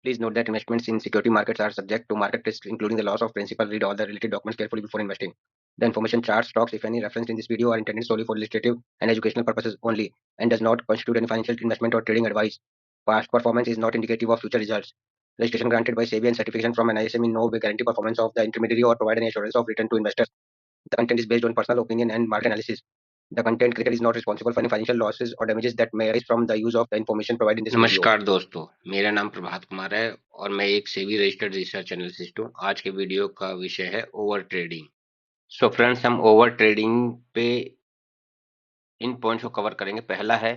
Please note that investments in security markets are subject to market risks, including the loss of principal. Read all the related documents carefully before investing. The information, charts, stocks, if any, referenced in this video are intended solely for illustrative and educational purposes only and does not constitute any financial investment or trading advice. Past performance is not indicative of future results. Registration granted by SEBI and certification from an ISM in no way guarantee performance of the intermediary or provide any assurance of return to investors. The content is based on personal opinion and market analysis. The content creator is not responsible for any financial losses or damages that may arise from the use of the information provided in this video. नमस्कार दोस्तों, मेरा नाम प्रभात कुमार है और मैं एक SEBI registered research analyst हूँ। आज के वीडियो का विषय है ओवर ट्रेडिंग। सो फ्रेंड्स, हम ओवर ट्रेडिंग पे इन पॉइंट्स को कवर करेंगे। पहला है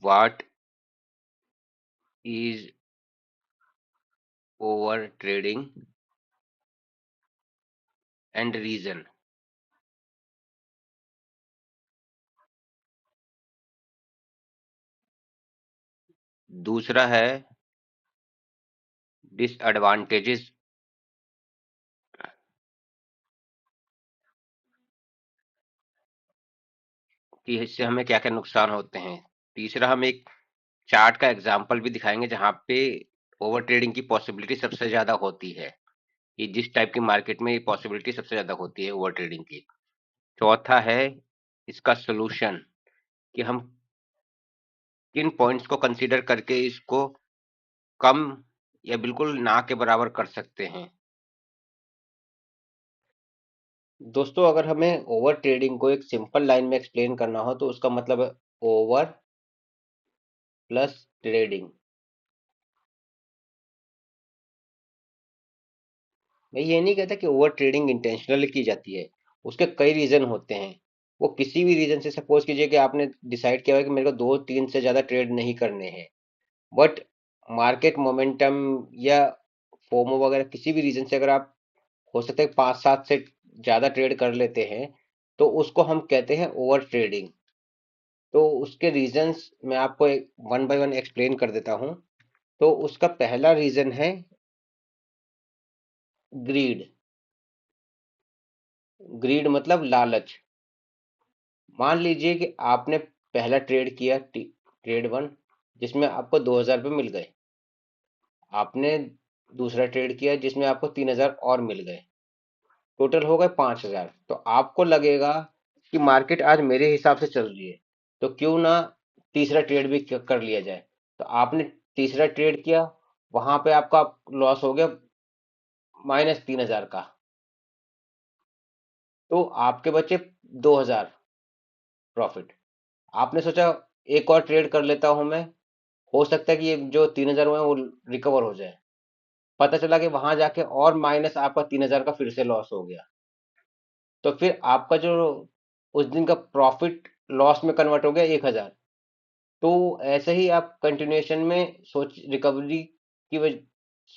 what is over trading and reason. दूसरा है डिसएडवांटेजेस कि इससे हमें क्या क्या नुकसान होते हैं। तीसरा हम एक चार्ट का एग्जाम्पल भी दिखाएंगे जहां पे ओवर ट्रेडिंग की पॉसिबिलिटी सबसे ज्यादा होती है, कि जिस टाइप की मार्केट में ये पॉसिबिलिटी सबसे ज्यादा होती है ओवर ट्रेडिंग की। चौथा है इसका सोल्यूशन, कि हम किन पॉइंट्स को कंसीडर करके इसको कम या बिल्कुल ना के बराबर कर सकते हैं। दोस्तों, अगर हमें ओवर ट्रेडिंग को एक सिंपल लाइन में एक्सप्लेन करना हो तो उसका मतलब है ओवर प्लस ट्रेडिंग। मैं ये नहीं कहता कि ओवर ट्रेडिंग इंटेंशनली की जाती है, उसके कई रीजन होते हैं। वो किसी भी रीजन से, सपोज कीजिए कि आपने डिसाइड किया है कि मेरे को 2-3 से ज्यादा ट्रेड नहीं करने हैं, बट मार्केट मोमेंटम या फोमो वगैरह किसी भी रीजन से अगर आप हो सकता है 5-7 से ज्यादा ट्रेड कर लेते हैं, तो उसको हम कहते हैं ओवर ट्रेडिंग। तो उसके रीजंस मैं आपको वन बाय वन एक्सप्लेन कर देता हूं। तो उसका पहला रीजन है ग्रीड। ग्रीड मतलब लालच। मान लीजिए कि आपने पहला ट्रेड किया, ट्रेड वन, जिसमें आपको 2,000 रुपये मिल गए। आपने दूसरा ट्रेड किया जिसमें आपको 3,000 और मिल गए, टोटल हो गए 5,000। तो आपको लगेगा कि मार्केट आज मेरे हिसाब से चल रही है, तो क्यों ना तीसरा ट्रेड भी कर लिया जाए। तो आपने तीसरा ट्रेड किया, वहां पे आपका लॉस हो गया -3,000 का, तो आपके बचे 2,000 प्रॉफिट। आपने सोचा एक और ट्रेड कर लेता हूं मैं, हो सकता है कि ये जो 3,000 हुए हैं वो रिकवर हो जाए। पता चला कि वहां जाके और माइनस आपका 3,000 का फिर से लॉस हो गया। तो फिर आपका जो उस दिन का प्रॉफिट लॉस में कन्वर्ट हो गया 1,000। तो ऐसे ही आप कंटिन्यूएशन में सोच रिकवरी की वजह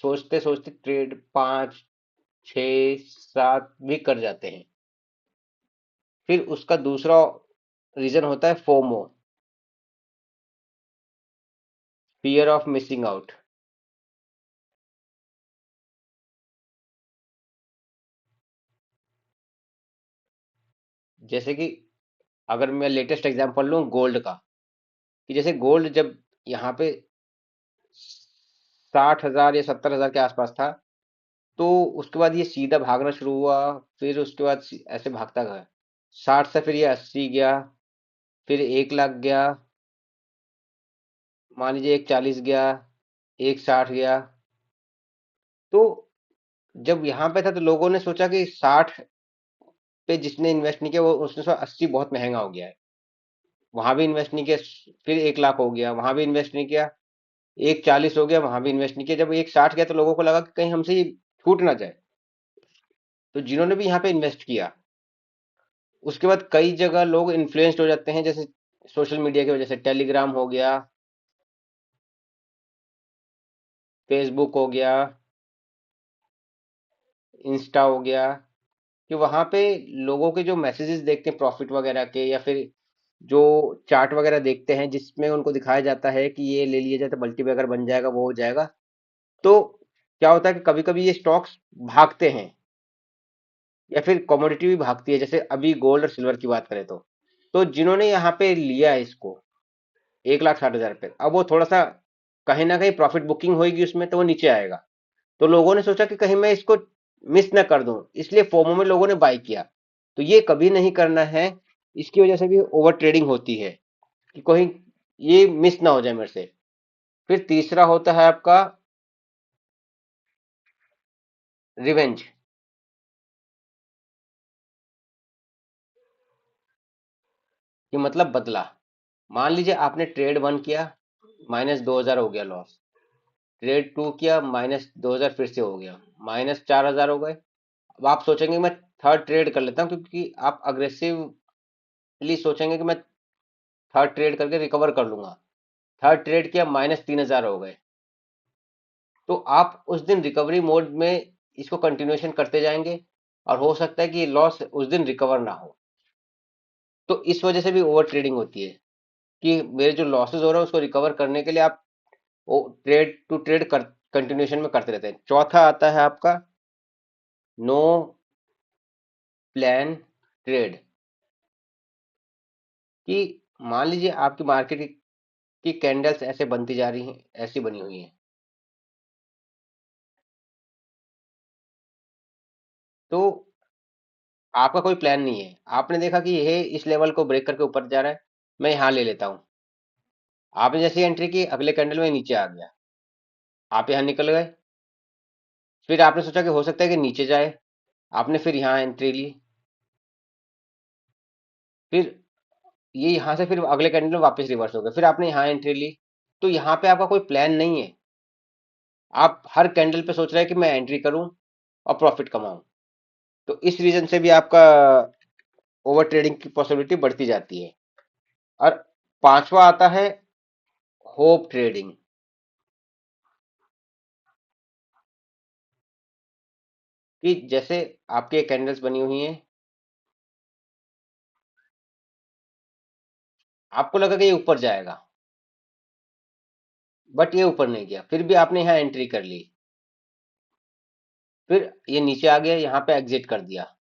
सोचते सोचते ट्रेड 5, 6, 7 भी कर जाते हैं। फिर उसका दूसरा रीजन होता है FOMO, fear of missing out. जैसे कि अगर मैं लेटेस्ट एग्जांपल लूं गोल्ड का, कि जैसे गोल्ड जब यहाँ पे 60,000 या 70,000 के आसपास था, तो उसके बाद ये सीधा भागना शुरू हुआ। फिर उसके बाद ऐसे भागता गया, 60 से फिर ये 80 गया, फिर 1 लाख गया, मान लीजिए 1,40 गया, 1,60 गया। तो जब यहाँ पे था तो लोगों ने सोचा कि 60 पे जिसने इन्वेस्ट नहीं किया वो उसने सोचा 80 बहुत महंगा हो गया है, वहां भी इन्वेस्ट नहीं किया। फिर 1 लाख हो गया, वहां भी इन्वेस्ट नहीं किया। 1,40 हो गया, वहां भी इन्वेस्ट नहीं किया। जब 1,60 गया तो लोगों को लगा कि कहीं हमसे ये छूट ना जाए, तो जिन्होंने भी यहाँ पे इन्वेस्ट किया, उसके बाद कई जगह लोग इन्फ्लुएंस्ड हो जाते हैं, जैसे सोशल मीडिया की वजह से। टेलीग्राम हो गया, फेसबुक हो गया, इंस्टा हो गया, कि वहां पे लोगों के जो मैसेजेस देखते हैं प्रॉफिट वगैरह के, या फिर जो चार्ट वगैरह देखते हैं जिसमें उनको दिखाया जाता है कि ये ले लिया जाए तो मल्टीबैगर बन जाएगा, वो हो जाएगा। तो क्या होता है कि कभी कभी ये स्टॉक्स भागते हैं, या फिर कमोडिटी भी भागती है। जैसे अभी गोल्ड और सिल्वर की बात करें तो जिन्होंने यहाँ पे लिया है इसको 1,60,000 पे, अब वो थोड़ा सा कहीं ना कहीं प्रॉफिट बुकिंग होगी उसमें, तो वो नीचे आएगा। तो लोगों ने सोचा कि कहीं मैं इसको मिस ना कर दूं, इसलिए फोमो में लोगों ने बाय किया। तो ये कभी नहीं करना है, इसकी वजह से भी ओवर ट्रेडिंग होती है कि कोई ये मिस ना हो जाए मेरे से। फिर तीसरा होता है आपका रिवेंज, कि मतलब बदला। मान लीजिए आपने ट्रेड 1 किया, -2000 हो गया लॉस। ट्रेड 2 किया, -2000 फिर से हो गया, -4000 हो गए। अब आप सोचेंगे मैं थर्ड ट्रेड कर लेता हूँ, क्योंकि आप अग्रेसिवली सोचेंगे कि मैं थर्ड ट्रेड करके रिकवर कर लूंगा। थर्ड ट्रेड किया, -3000 हो गए। तो आप उस दिन रिकवरी मोड में इसको कंटिन्यूएशन करते जाएंगे, और हो सकता है कि लॉस उस दिन रिकवर ना हो। तो इस वजह से भी ओवर ट्रेडिंग होती है, कि मेरे जो लॉसेस हो रहे हैं उसको रिकवर करने के लिए आप वो ट्रेड टू ट्रेड कर कंटिन्यूएशन में करते रहते हैं। चौथा आता है आपका नो प्लान ट्रेड, कि मान लीजिए आपकी मार्केट की कैंडल्स ऐसे बनती जा रही हैं, ऐसी बनी हुई हैं, तो आपका कोई प्लान नहीं है। आपने देखा कि यह इस लेवल को ब्रेक करके ऊपर जा रहा है, मैं यहाँ ले लेता हूँ। आपने जैसे एंट्री की, अगले कैंडल में नीचे आ गया, आप यहाँ निकल गए। फिर आपने सोचा कि हो सकता है कि नीचे जाए, आपने फिर यहाँ एंट्री ली। फिर ये यहाँ से फिर अगले कैंडल में वापस रिवर्स हो गया, फिर आपने यहाँ एंट्री ली। तो यहाँ पे आपका कोई प्लान नहीं है, आप हर कैंडल पे सोच रहे हैं कि मैं एंट्री करूं और प्रॉफिट कमाऊं। तो इस रीजन से भी आपका ओवर ट्रेडिंग की पॉसिबिलिटी बढ़ती जाती है। और पांचवा आता है होप ट्रेडिंग, कि जैसे आपकी कैंडल्स बनी हुई हैं, आपको लगा कि ये ऊपर जाएगा, बट ये ऊपर नहीं गया, फिर भी आपने यहाँ एंट्री कर ली। फिर ये नीचे आ गया, यहाँ पे एग्जिट कर दिया।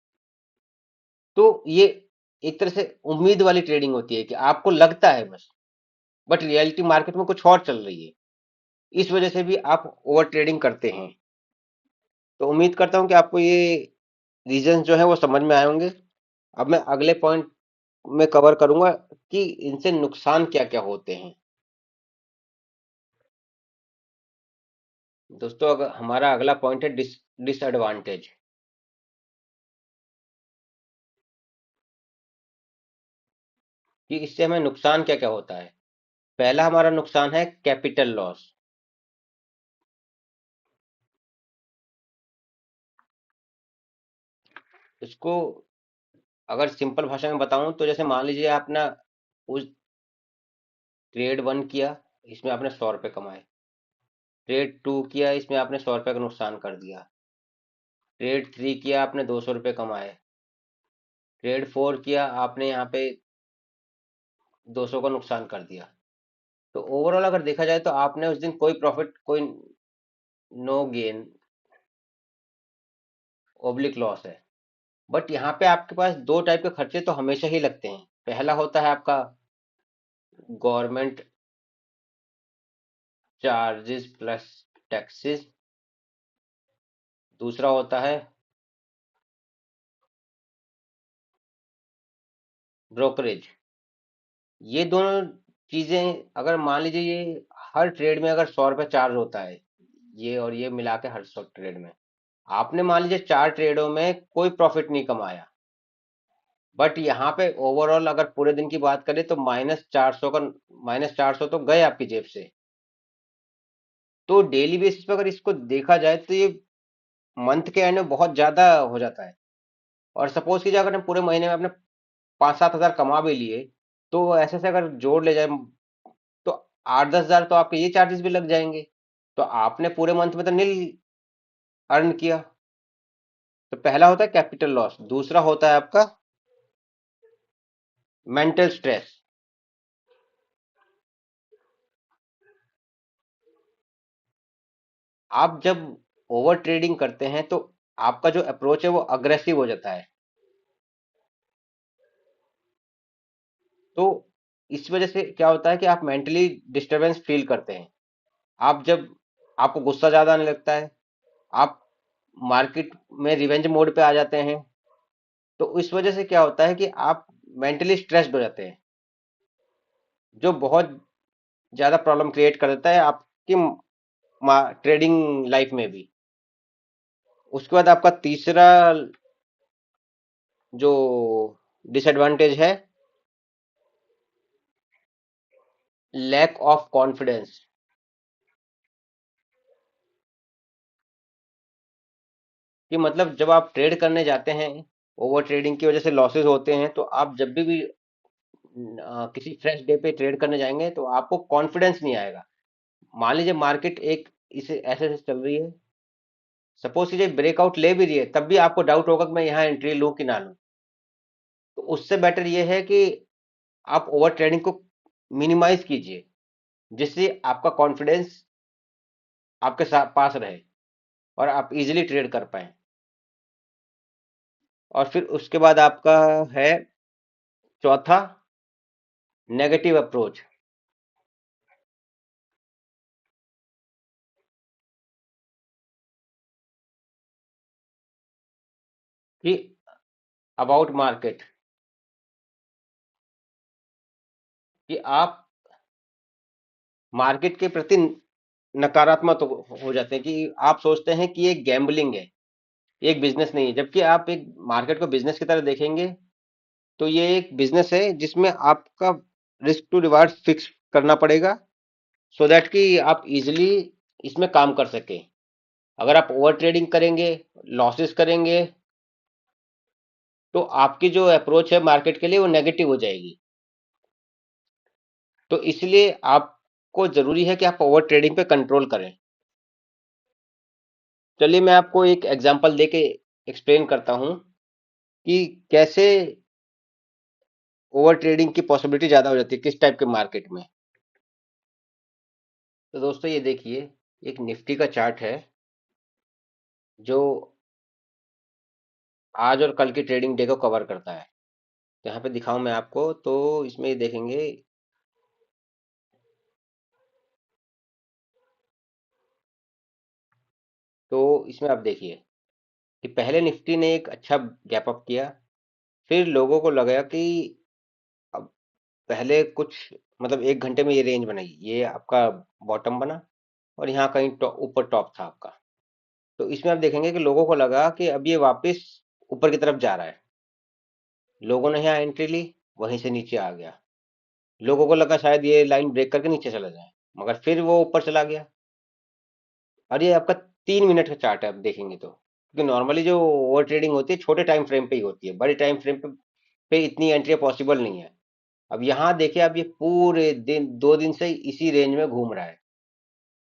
तो ये एक तरह से उम्मीद वाली ट्रेडिंग होती है, कि आपको लगता है बस, बट रियलिटी मार्केट में कुछ और चल रही है। इस वजह से भी आप ओवर ट्रेडिंग करते हैं। तो उम्मीद करता हूं कि आपको ये रीजंस जो है वो समझ में आए होंगे। अब मैं अगले पॉइंट में कवर करूंगा कि इनसे नुकसान क्या क्या होते हैं। दोस्तों, अगर हमारा अगला पॉइंट है डिसएडवांटेज, कि इससे हमें नुकसान क्या क्या होता है। पहला हमारा नुकसान है कैपिटल लॉस। इसको अगर सिंपल भाषा में बताऊं तो, जैसे मान लीजिए आपने उस ट्रेड 1 किया, इसमें आपने 100 रुपए कमाए। ट्रेड 2 किया, इसमें आपने 100 रुपए का नुकसान कर दिया। ट्रेड 3 किया, आपने 200 रुपए कमाए। ट्रेड 4 किया, आपने यहाँ पे 200 का नुकसान कर दिया। तो ओवरऑल अगर देखा जाए तो आपने उस दिन कोई प्रॉफिट, कोई नो गेन, ओब्लिक लॉस है। बट यहाँ पे आपके पास दो टाइप के खर्चे तो हमेशा ही लगते हैं। पहला होता है आपका गवर्नमेंट चार्जेस प्लस टैक्सेस। दूसरा होता है ब्रोकरेज। ये दोनों चीजें, अगर मान लीजिए ये हर ट्रेड में अगर 100 रुपए चार्ज होता है, ये और ये मिला के हर 100 ट्रेड में, आपने मान लीजिए 4 ट्रेडों में कोई प्रॉफिट नहीं कमाया, बट यहाँ पे ओवरऑल अगर पूरे दिन की बात करें तो -400 तो गए आपकी जेब से। तो डेली बेसिस पे अगर इसको देखा जाए तो ये मंथ के एंड में बहुत ज्यादा हो जाता है। और सपोज कीजिए अगर हम पूरे महीने में अपने 5-7 हजार कमा भी लिए, तो ऐसे से अगर जोड़ ले जाए तो 8-10 हजार तो आपके ये चार्जेस भी लग जाएंगे। तो आपने पूरे मंथ में तो नील अर्न किया। तो पहला होता है कैपिटल लॉस, दूसरा होता है आपका मेंटल स्ट्रेस। आप जब ओवर ट्रेडिंग करते हैं तो आपका जो अप्रोच है वो अग्रेसिव हो जाता है। तो इस वजह से क्या होता है कि आप मेंटली डिस्टरबेंस फील करते हैं। आप जब आपको गुस्सा ज्यादा आने लगता है, आप मार्केट में रिवेंज मोड पे आ जाते हैं, तो इस वजह से क्या होता है कि आप मेंटली स्ट्रेस्ड हो जाते हैं, जो बहुत ज्यादा प्रॉब्लम क्रिएट कर देता है आपकी ट्रेडिंग लाइफ में भी। उसके बाद आपका तीसरा जो डिसएडवांटेज है, लैक ऑफ कॉन्फिडेंस। कि मतलब जब आप ट्रेड करने जाते हैं, ओवर ट्रेडिंग की वजह से लॉसेस होते हैं, तो आप जब भी किसी फ्रेश डे पे ट्रेड करने जाएंगे तो आपको कॉन्फिडेंस नहीं आएगा। मान लीजिए मार्केट एक इसे ऐसे ऐसे चल रही है, सपोज कीजिए ब्रेकआउट ले भी रही है, तब भी आपको डाउट होगा कि मैं यहाँ एंट्री लूं कि ना लूं। तो उससे बेटर ये है कि आप ओवर ट्रेडिंग को मिनिमाइज कीजिए, जिससे आपका कॉन्फिडेंस आपके साथ पास रहे और आप इजीली ट्रेड कर पाए। और फिर उसके बाद आपका है चौथा, नेगेटिव अप्रोच। कि अबाउट मार्केट, कि आप मार्केट के प्रति नकारात्मक हो जाते हैं, कि आप सोचते हैं कि ये गैम्बलिंग है, ये एक बिजनेस नहीं है। जबकि आप एक मार्केट को बिजनेस की तरह देखेंगे तो ये एक बिजनेस है जिसमें आपका रिस्क टू रिवार्ड फिक्स करना पड़ेगा, सो दैट कि आप इजीली इसमें काम कर सकें। अगर आप ओवर ट्रेडिंग करेंगे, लॉसेस करेंगे, तो आपकी जो अप्रोच है मार्केट के लिए वो नेगेटिव हो जाएगी। तो इसलिए आपको जरूरी है कि आप ओवर ट्रेडिंग पे कंट्रोल करें। चलिए मैं आपको एक एग्जांपल देके एक्सप्लेन करता हूं कि कैसे ओवर ट्रेडिंग की पॉसिबिलिटी ज्यादा हो जाती है किस टाइप के मार्केट में। तो दोस्तों ये देखिए, एक निफ्टी का चार्ट है जो आज और कल की ट्रेडिंग डे को कवर करता है। तो यहाँ पे दिखाऊं मैं आपको, तो इसमें ये देखेंगे, तो इसमें आप देखिए कि पहले निफ्टी ने एक अच्छा गैप अप किया, फिर लोगों को लगा कि अब पहले कुछ मतलब 1 घंटे में ये रेंज बनाई, ये आपका बॉटम बना और यहाँ कहीं ऊपर टॉप था आपका। तो इसमें आप देखेंगे कि लोगों को लगा कि अब ये वापस ऊपर की तरफ जा रहा है। लोगों ने यहाँ एंट्री ली, वहीं से नीचे आ गया। लोगों को लगा शायद ये लाइन ब्रेक करके नीचे चला जाए, मगर फिर वो ऊपर चला गया। और ये आपका 3 मिनट का चार्ट है, आप देखेंगे तो, क्योंकि नॉर्मली जो ओवर ट्रेडिंग होती है छोटे टाइम फ्रेम पे ही होती है, बड़े टाइम फ्रेम पे इतनी एंट्री पॉसिबल नहीं है। अब यहाँ देखिए, अब ये पूरे दिन 2 दिन से इसी रेंज में घूम रहा है।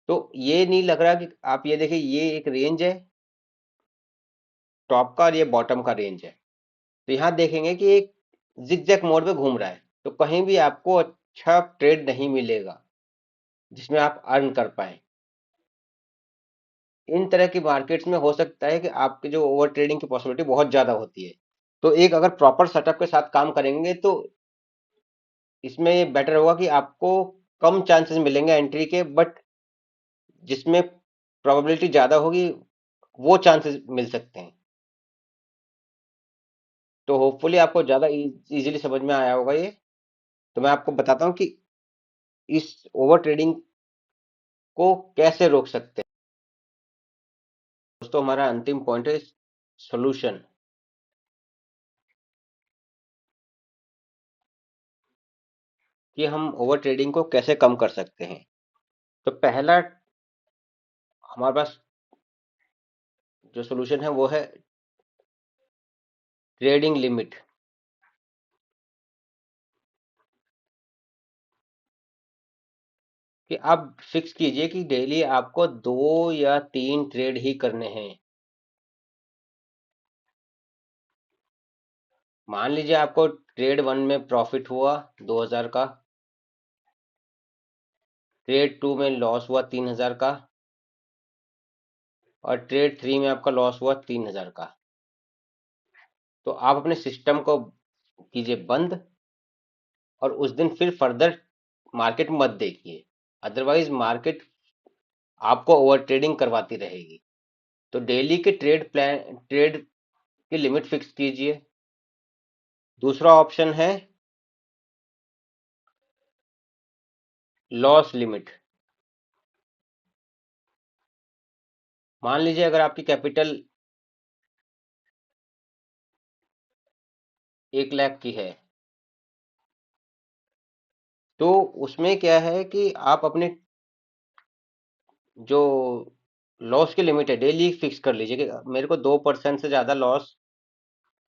तो ये नहीं लग रहा कि आप ये देखिए, ये एक रेंज है टॉप का और ये बॉटम का रेंज है। तो यहाँ देखेंगे कि एक जिगजैग मोड पे घूम रहा है, तो कहीं भी आपको अच्छा ट्रेड नहीं मिलेगा जिसमें आप अर्न कर पाए। इन तरह की मार्केट्स में हो सकता है कि आपकी जो ओवर ट्रेडिंग की पॉसिबिलिटी बहुत ज्यादा होती है। तो एक अगर प्रॉपर सेटअप के साथ काम करेंगे तो इसमें बेटर होगा कि आपको कम चांसेस मिलेंगे एंट्री के, बट जिसमें प्रोबेबिलिटी ज्यादा होगी वो चांसेस मिल सकते हैं। तो होपफुली आपको ज्यादा इजीली समझ में आया होगा ये। तो मैं आपको बताता हूँ कि इस ओवर ट्रेडिंग को कैसे रोक सकते हैं। दोस्तों हमारा अंतिम पॉइंट है सोल्यूशन, कि हम ओवर ट्रेडिंग को कैसे कम कर सकते हैं। तो पहला हमारे पास जो सोल्यूशन है वो है ट्रेडिंग लिमिट। कि आप फिक्स कीजिए कि डेली आपको 2 या 3 ट्रेड ही करने हैं। मान लीजिए आपको ट्रेड 1 में प्रॉफिट हुआ 2,000 का, ट्रेड 2 में लॉस हुआ 3,000 का, और ट्रेड 3 में आपका लॉस हुआ 3,000 का। तो आप अपने सिस्टम को कीजिए बंद और उस दिन फिर फर्दर मार्केट मत देखिए। अदरवाइज मार्केट आपको ओवर ट्रेडिंग करवाती रहेगी। तो डेली के ट्रेड की लिमिट फिक्स कीजिए। दूसरा ऑप्शन है लॉस लिमिट। मान लीजिए अगर आपकी कैपिटल 1 लाख की है, तो उसमें क्या है कि आप अपने जो लॉस की लिमिट है डेली फिक्स कर लीजिए कि मेरे को 2% से ज्यादा लॉस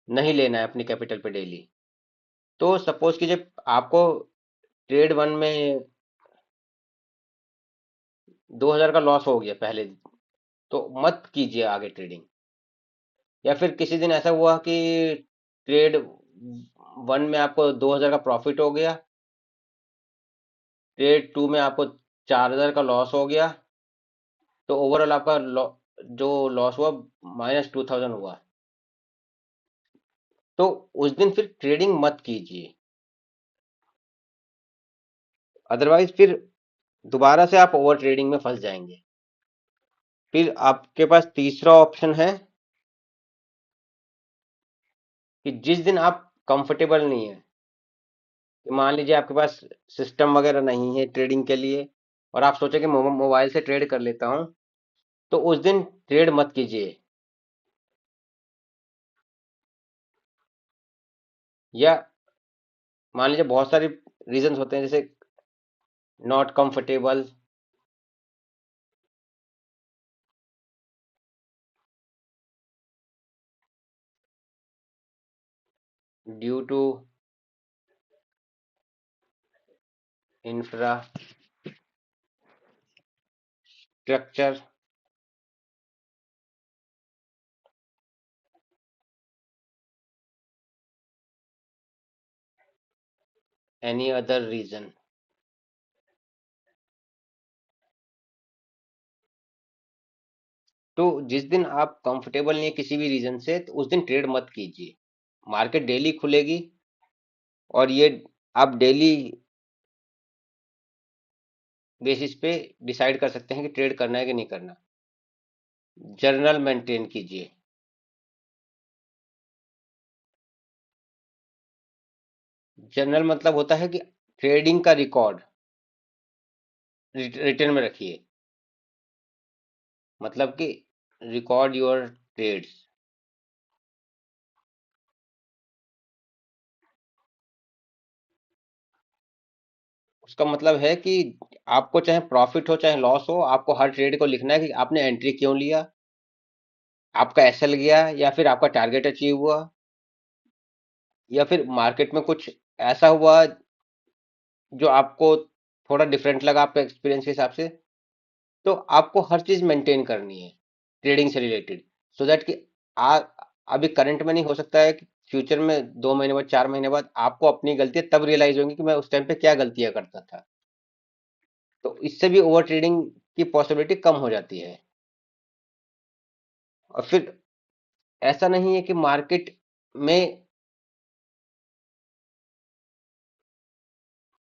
नहीं लेना है अपनी कैपिटल पे डेली। तो सपोज कीजिए आपको ट्रेड वन में 2,000 का लॉस हो गया पहले दिन, तो मत कीजिए आगे ट्रेडिंग। या फिर किसी दिन ऐसा हुआ कि ट्रेड वन में आपको 2,000 का प्रॉफिट हो गया, ट्रेड टू में आपको 4,000 का लॉस हो गया, तो ओवरऑल आपका जो लॉस हुआ -2,000 हुआ। तो उस दिन फिर ट्रेडिंग मत कीजिए, अदरवाइज फिर दोबारा से आप ओवर ट्रेडिंग में फंस जाएंगे। फिर आपके पास तीसरा ऑप्शन है कि जिस दिन आप कंफर्टेबल नहीं है, कि मान लीजिए आपके पास सिस्टम वगैरह नहीं है ट्रेडिंग के लिए और आप सोचे कि मोबाइल से ट्रेड कर लेता हूं, तो उस दिन ट्रेड मत कीजिए। या मान लीजिए बहुत सारे रीजंस होते हैं, जैसे not comfortable, due to infrastructure, any other reason. तो जिस दिन आप कंफर्टेबल नहीं है किसी भी रीजन से, तो उस दिन ट्रेड मत कीजिए। मार्केट डेली खुलेगी और ये आप डेली बेसिस पे डिसाइड कर सकते हैं कि ट्रेड करना है कि नहीं करना। जर्नल मेंटेन कीजिए। जर्नल मतलब होता है कि ट्रेडिंग का रिकॉर्ड रिटर्न में रखिए, मतलब कि रिकॉर्ड योर ट्रेड्स। उसका मतलब है कि आपको चाहे प्रॉफिट हो चाहे लॉस हो, आपको हर ट्रेड को लिखना है कि आपने एंट्री क्यों लिया, आपका एसएल गया या फिर आपका टारगेट अचीव हुआ, या फिर मार्केट में कुछ ऐसा हुआ जो आपको थोड़ा डिफरेंट लगा आपके एक्सपीरियंस के हिसाब से। तो आपको हर चीज मेंटेन करनी है ट्रेडिंग से रिलेटेड, सो दैट कि आ अभी करंट में नहीं हो सकता है कि फ्यूचर में 2 महीने बाद 4 महीने बाद आपको अपनी गलतियां तब रियलाइज होंगी कि मैं उस टाइम पे क्या गलतियां करता था। तो इससे भी ओवर ट्रेडिंग की पॉसिबिलिटी कम हो जाती है। और फिर ऐसा नहीं है कि मार्केट में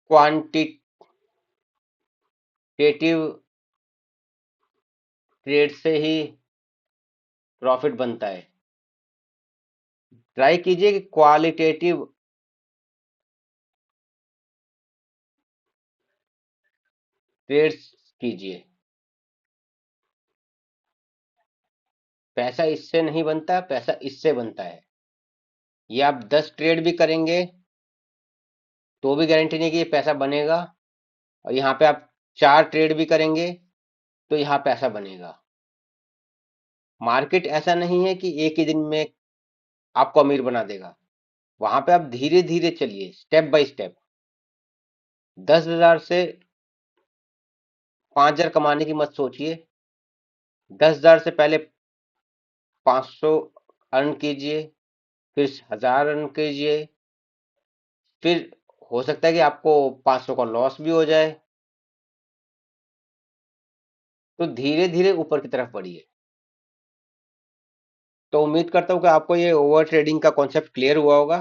क्वांटिटेटिव ट्रेड से ही प्रॉफिट बनता है। ट्राई कीजिए कि क्वालिटेटिव ट्रेड्स कीजिए। पैसा इससे नहीं बनता, पैसा इससे बनता है। ये आप 10 ट्रेड भी करेंगे तो भी गारंटी नहीं कि ये पैसा बनेगा, और यहाँ पे आप 4 ट्रेड भी करेंगे तो यहाँ पैसा बनेगा। मार्केट ऐसा नहीं है कि एक ही दिन में आपको अमीर बना देगा। वहां पे आप धीरे धीरे चलिए, स्टेप बाय स्टेप। 10,000 से 5,000 कमाने की मत सोचिए। 10,000 से पहले 500 अर्न कीजिए, फिर 1,000 अर्न कीजिए, फिर हो सकता है कि आपको 500 का लॉस भी हो जाए। तो धीरे धीरे ऊपर की तरफ बढ़िए। तो उम्मीद करता हूँ कि आपको ये ओवर ट्रेडिंग का कॉन्सेप्ट क्लियर हुआ होगा।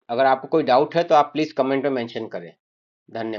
अगर आपको कोई डाउट है तो आप प्लीज कमेंट में मेंशन करें। धन्यवाद।